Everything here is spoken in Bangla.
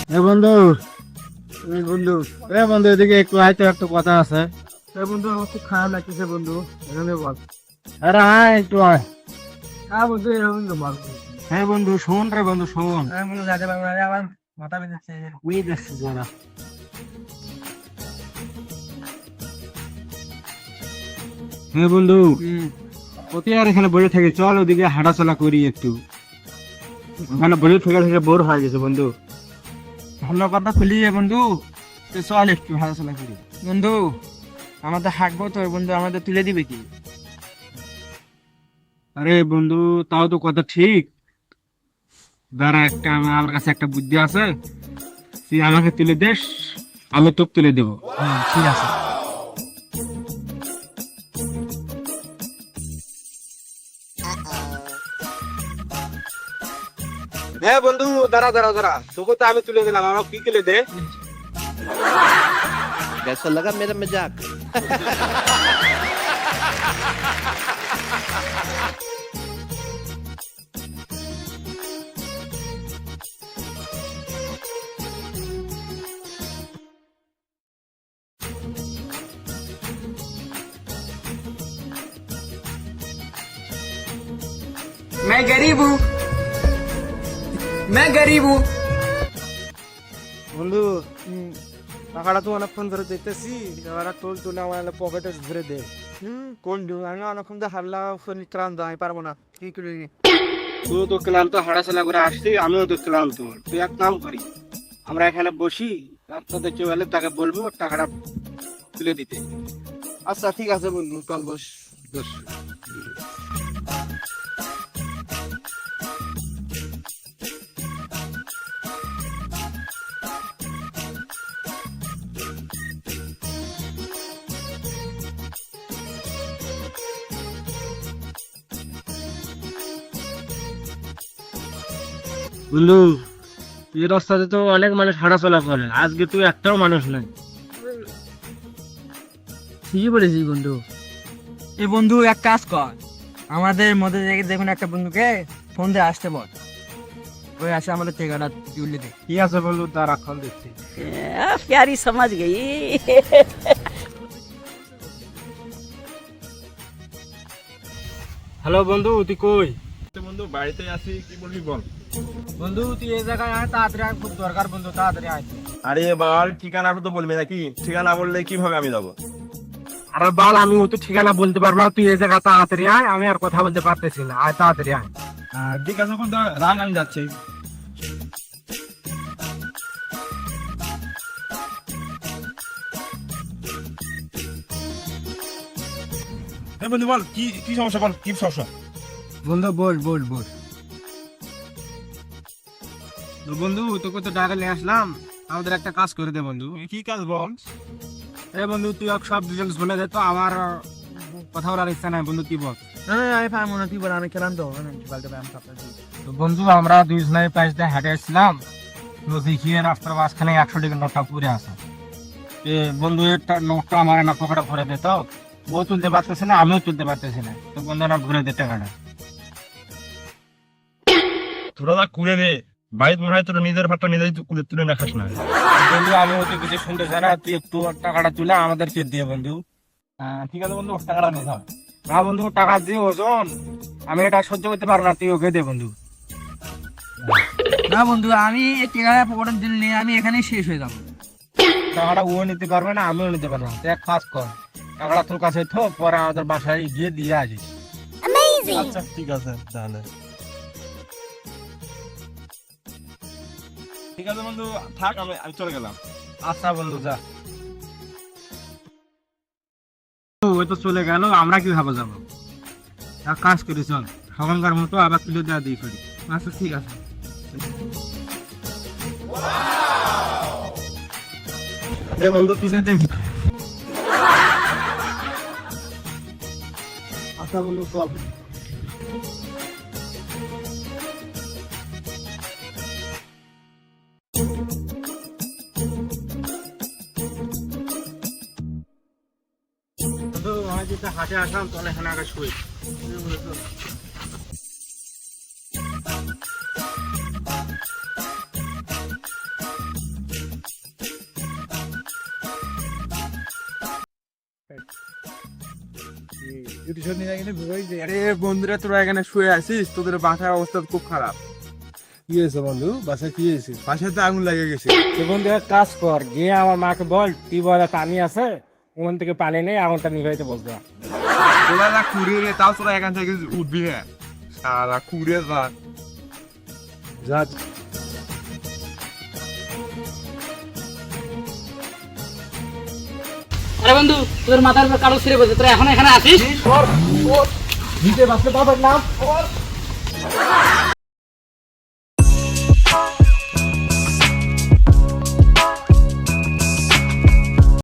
বন্ধু, বন্ধু, বন্ধু এদিকে একটু আইতো, একটা কথা আছে। বন্ধু আমার খুব খারাপ লাগতেছে বন্ধু, এখানে বল। আরে আয় একটু আয়। হ্যাঁ বন্ধু, এরকম তো বল। হ্যাঁ বন্ধু শোন রে বন্ধু শোন। হ্যাঁ বন্ধু যাতে পারবো না, আমার মাথা ব্যথা উই যাচ্ছে যারা। হ্যাঁ বন্ধু, অতি আর এখানে বসে থাকি, চল ওদিকে হাঁটাচলা করি একটু। ওখানে বসে থেকে থেকে বোর হয়ে গেছে বন্ধু। ভালো কথা খুলি বন্ধু, তো চল একটু হাঁটাচলা করি। বন্ধু আমাদের হাঁটবো তো বন্ধু, আমাদের তুলে দিবে কি? আরে বন্ধু তাও তো কথা ঠিক। দাঁড়া, আমার কাছে একটা বুদ্ধি আছে, তুই আমাকে তুলে দেস, আমি তোকে তুলে দেবো। ঠিক আছে। হ্যাঁ বন্ধু, দাঁড়া দাঁড়া দাঁড়া, তোকে তো আমি তুলে দিলাম, আমাকে কি তুলে দে। कैसा लगा मेरा मजाक? मैं गरीब हूँ, मैं गरीब हूँ। বন্ধু টাকাটা তো অনেকক্ষণ ধরে দেখতেছি, এবার তোল তুলে আমার পকেটে ভরে দে। কোন আমি অনেকক্ষণ ধরে হারলা, ক্লান্ত, আমি পারবো না। কি করি? তুই তো ক্লান্ত, হাঁটাচলা করে আসছি, আমিও তো ক্লান্ত। তুই এক কাম করি, আমরা এখানে বসি, রাস্তাতে কেউ এলে তাকে বলবো টাকাটা তুলে দিতে। আচ্ছা ঠিক আছে বন্ধু, চল বস বস। বন্ধু এই রাস্তাতে তো অনেক মানুষ হাঁটাচলা করে, আজকে তুই একটাও মানুষ নাই। ঠিকই বলেছিস বন্ধু। এই বন্ধু এক কাজ কর, আমাদের মধ্যে থেকে দেখুন একটা বন্ধুকে ফোন দিয়ে আসতে বল, ওই আসে আমাদের ঠিকানা তুলে দে। ঠিক আছে বন্ধু, তার রাখন দেখছি। प्यारी समझ गई। হ্যালো বন্ধু, তুই কই? বন্ধু বাড়িতে আছি, কি বলবি বল। বন্ধু তুই এই জায়গায় আয়, তাড়াতাড়ি আয়, খুব দরকার বন্ধু, তাড়াতাড়ি আয়। আরে বাল, ঠিকানা তো বলবি নাকি? ঠিকানা বললে কিভাবে আমি যাবো? আরে বল, আমি ও তো ঠিকানা বলতে পারবো না, তুই এই জায়গায় তাড়াতাড়ি আয়, আমি আর কথা বলতে পারতেছি না, আয় তাড়াতাড়ি আয়। ঠিক আছে, এখন রান, আমি যাচ্ছি। বন্ধু বল, কি কি সমস্যা, বল কি সমস্যা। বন্ধু বল বল বল। তো বন্ধু তোকে তো টাকা নিয়ে আসলাম, আমাদের একটা কাজ করে দে বন্ধু। কি কাজ বল। বন্ধু তুই সব ডিটেলস বলে দে তো, আমার কথা বলার ইচ্ছা নাই বন্ধু, কি বল? আমি পারবো না, তুই বল, আমি খেলাম তো তো বন্ধু আমরা দুইজনের পাশ দিয়ে হেঁটে এসেছিলাম, তো দেখি রাস্তার মাঝখানে 100 টাকার নোটটা পড়ে আছে। বন্ধু একটা নোটটা আমার না পকেটে ভরে দে তো, ও তুলতে পারতেছে না, আমিও তুলতে পারতেছি না, তো বন্ধু না ভরে দে টাকাটা। তোরা না কুড়ে দে, বাড়িতে মনে হয় তোর নিজের ভাতটা নিজেই তুলে তুলে না খাস না। বন্ধু আমি তো কিছু শুনতে চাই না, তুই একটু টাকাটা তুলে আমাদেরকে দিয়ে বন্ধু। ঠিক আছে বন্ধু, টাকাটা নিয়ে যাও। না বন্ধু, টাকা দিয়ে ওজন আমি এটা সহ্য করতে পারবো না, তুই ওকে দে বন্ধু। না বন্ধু, আমি এই ঠিকানা পকেটের দিন নিয়ে আমি এখানেই শেষ হয়ে যাবো। টাকাটা ও নিতে পারবে না, আমিও নিতে পারবো না, তুই এক কাজ কর, টাকাটা তোর কাছে থো, পরে আমাদের বাসায় গিয়ে দিয়ে আসিস। আচ্ছা ঠিক আছে তাহলে। ঠিক আছে বন্ধু, থাক, আমি আমি চলে গেলাম। আচ্ছা বন্ধু যা। ওই তো চলে গেল, আমরা কিভাবে যাবো? এক কাজ করি, চল সকালকার মতো আবার তুলে দেওয়া দিয়ে করি। আচ্ছা ঠিক আছে। বন্ধু পিছনে দেখি। আচ্ছা বন্ধু চল। আমি যেটা হাটে আসলাম, তাহলে এখানে আগে শুই। আরে বন্ধুরা তোরা এখানে শুয়ে আছিস, তোদের বাসার অবস্থা খুব খারাপ। কি হয়েছে বন্ধু, বাসায় কি হয়েছে? বাসায় তো আগুন লেগে গেছে। বন্ধু এক কাজ কর, গিয়ে আমার মাকে বল টিউবওয়েলে পানি আছে, ওখান থেকে পানি নেই, আগুনটা নিভাইতে বলতে। তোরা না কুড়িয়ে রে, তাও তোরা এখান থেকে উঠবি না। সারা কুড়িয়ে যা। যা আরে বন্ধু, তোদের মাথার উপর কালো ছিঁড়ে বসে, তোরা এখন এখানে আসিস? দিতে বাঁচতে পারবেন না।